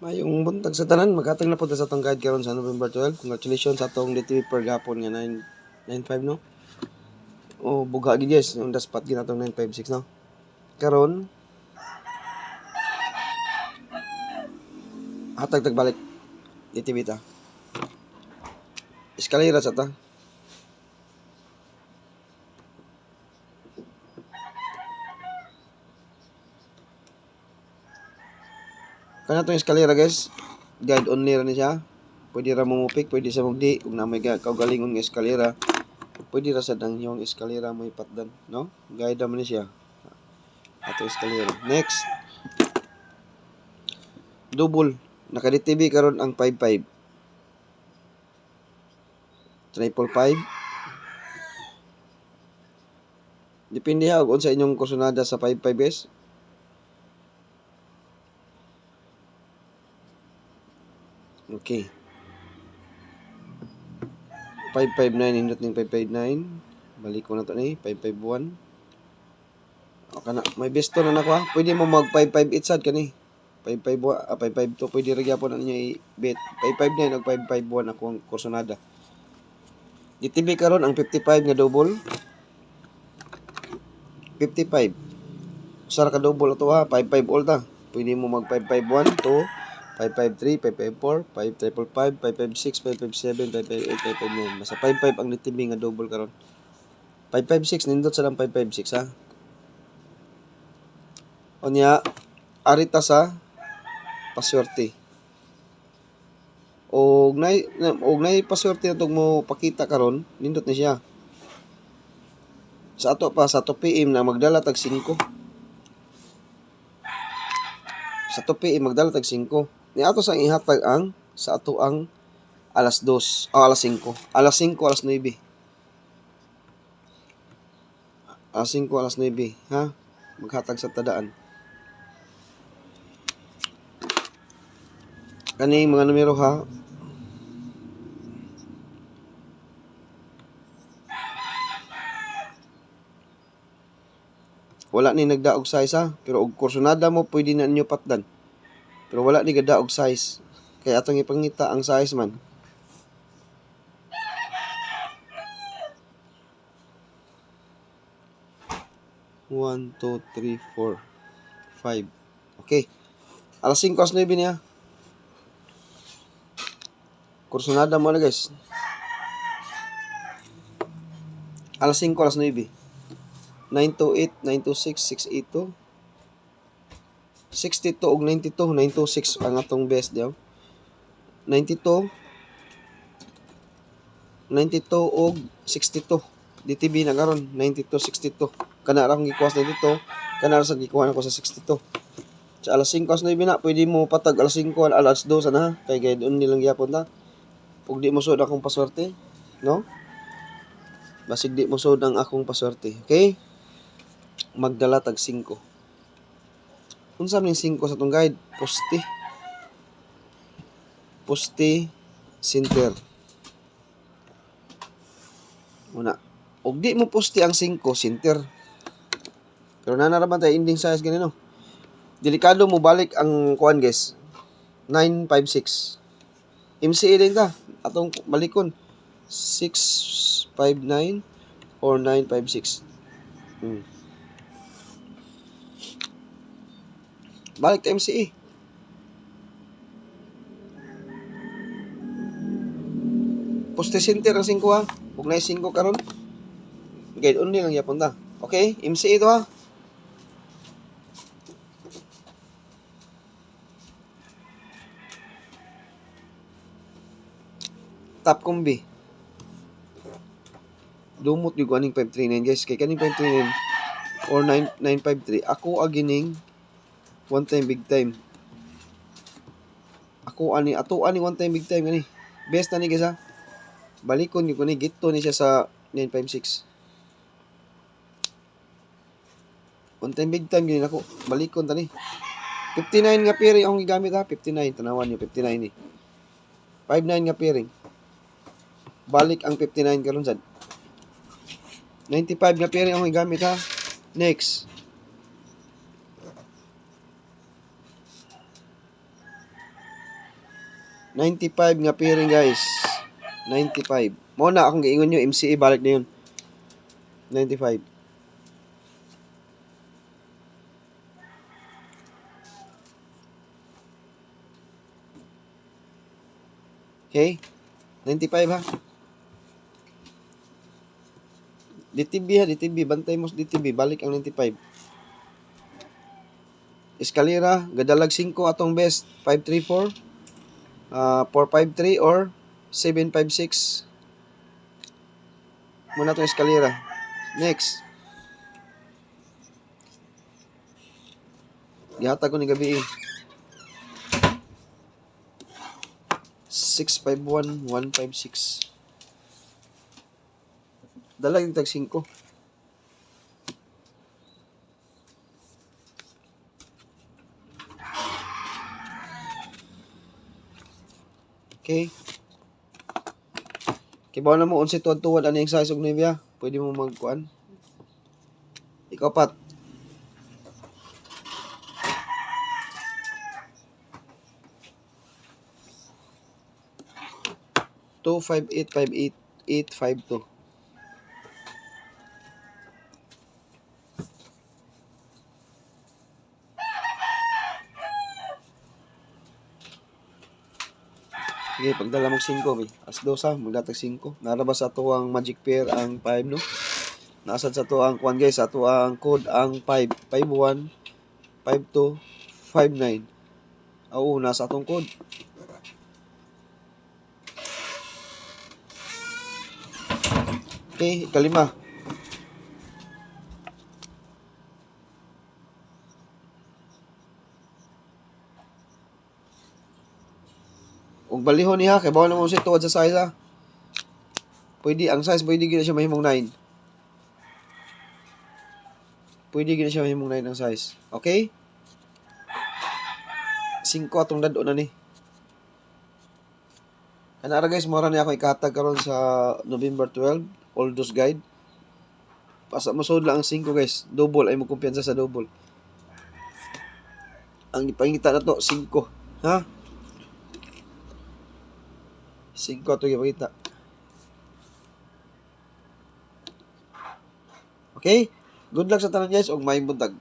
Mayong buntag sa tanan, maghatag na po sa atong guide karon sa November 12. Congratulations sa atong DTV per gapon nga 995 no. O buga gid guys, yung daspat gid atong 956 no. Karon hatag tagbalik DTV ta. Eskalera sa ta. Kana tong eskalera guys, guide only ra ni siya. Pwede ra mo mupik, pwede sa mugdi kung na may kaugalingon nga eskalera. Pwede ra sa dang yung eskalera mo ipatdan, no? Guide man ni siya. Ato eskalera. Next. Double. Naka-DTV karon ang 55. 555. Depende ha kung sa inyong kursunada sa 55 guys. Okay. 559 indot ning 559. Balik ko na to ni 551. O kana may besto na nako ha. Pwede mo mag 558 sad kani. 552 pwede ra gyapon na ninyo i-bet. 559 ug 551 akong kursunada. DTV karon ang 55 nga double. 55. Usa ka double ato ha, 55 all ta. Pwede mo mag 551 to 553, 554, 5555, 556, 557, 558, 559. Basta 55 ang DTV nga double karon. 556 nindot sa lang 556 ha. Unya arita sa paswerte. Og nay paswerte na tong mo pakita karon, nindot ni siya. Sa ato pa sa 2 PM na magdala tag 5. Sa 2 PM magdala tag 5. Ni ato sang ihatag ang sa ato ang alas 2 o alas 5. Alas 5 alas 9. Alas 5 alas 9 ha. Maghatag sa tadaan. Kani mga numero ha. Wala ni nagdaog size ha, pero og kursunada mo pwede na ninyo patdan. Pero wala ni gadaog size. Kaya atong ipangita ang size man. One, two, three, four, 5. Okay. Alas 5 alas 9 niya. Kursunada mo na guys. Alas 5 alas 9. 928, 926, 682. 62 og 92, 926 ang atong best diaw. 92 og 62. DTV na karon 92 62. Kana ra akong gikuha sa 92, kana ra sa gikuha ako sa 62. Sa alas 5 alas 9 na pwede mo patag alas 5 alas 2 na kay gay doon nilang gyapon ta. Ug di mo sud akong paswerte, no? Basig di mo sud ang akong paswerte. Okay? Magdala tag 5. Unsa man 5 sa tong guide? Poste. Poste center. Una. Og di mo poste ang 5 center. Pero nanaraman tayo ending size ganino. Delikado mo balik ang kuan guys. 956. MCA din ta. Atong balikon 659 or 956. Balik ta MCA. Poste center ang 5 ha. Kung na 5 karon. Guide only lang yapon ta. Okay? MCA to ha. Top combi. Dumot yung kaning 539 guys. Kay kaning 539 or 9953. Ako agining one time big time. Ako ani one time big time gani. Best na ni guys ha. Balikon yung kani gito ni siya sa 956. One time big time gani ako. Balikon tani. 59 nga pairing akong gigamit ha. 59 tanawan niyo 59 ni. 59 nga pairing. Balik ang 59 karon sad. 95 nga pairing akong gigamit ha. Next. 95 nga pairing guys. 95. Mo na akong giingon nyo, MCA balik na yun. 95. Okay? 95 ha. DTB ha, DTB. Bantay mo sa DTB. Balik ang 95. Eskalera, gadalag 5 atong best. 534, 453 or 756. Muna itong eskalera. Next. Gihatag ko ni gabi 651, 156. Dalag yung tag 5. Okay. Kibaw na mo, unsi tuwad-tuwad, ano yung size og Nivea? Pwede mo magkuan. Ikaw pat. Two 5858852. Sige, pagdala mong 5, be. As 2 magdatag 5. Narabas sa to ang magic pair ang 5, no? Nasad sa to ang kuan guys, sa to ang code ang 5, 51, 52, 59. Oo, nasa atong code. Okay, kalima. Ug balihon niya kay bawal na mo siya tuwad sa size ha. Pwede ang size pwede gina siya mahimong 9. Pwede gina siya mahimong 9 ang size. Okay? 5 atong dado na ni. Kanara guys, mura ni ako ikahatag karon sa November 12, Oldus Guide. Pasa masud lang ang 5 guys. Double ay mo kumpiyansa sa double. Ang ipangita na to 5, ha? 5 ato ipakita. Okay? Good luck sa tanan guys og may buntag.